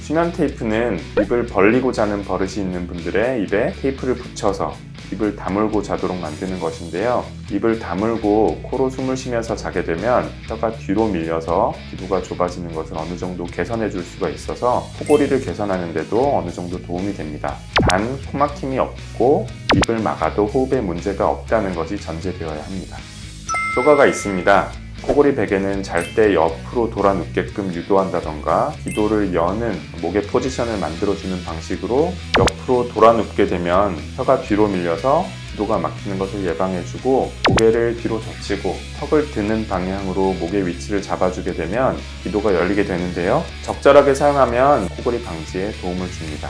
수면 테이프는 입을 벌리고 자는 버릇이 있는 분들의 입에 테이프를 붙여서 입을 다물고 자도록 만드는 것인데요. 입을 다물고 코로 숨을 쉬면서 자게 되면 혀가 뒤로 밀려서 기도가 좁아지는 것을 어느 정도 개선해 줄 수가 있어서 코골이를 개선하는 데도 어느 정도 도움이 됩니다. 단 코막힘이 없고 입을 막아도 호흡에 문제가 없다는 것이 전제되어야 합니다. 효과가 있습니다. 코골이 베개는 잘 때 옆으로 돌아 눕게끔 유도한다던가 기도를 여는 목의 포지션을 만들어주는 방식으로 옆으로 돌아 눕게 되면 혀가 뒤로 밀려서 기도가 막히는 것을 예방해주고 고개를 뒤로 젖히고 턱을 드는 방향으로 목의 위치를 잡아주게 되면 기도가 열리게 되는데요. 적절하게 사용하면 코골이 방지에 도움을 줍니다.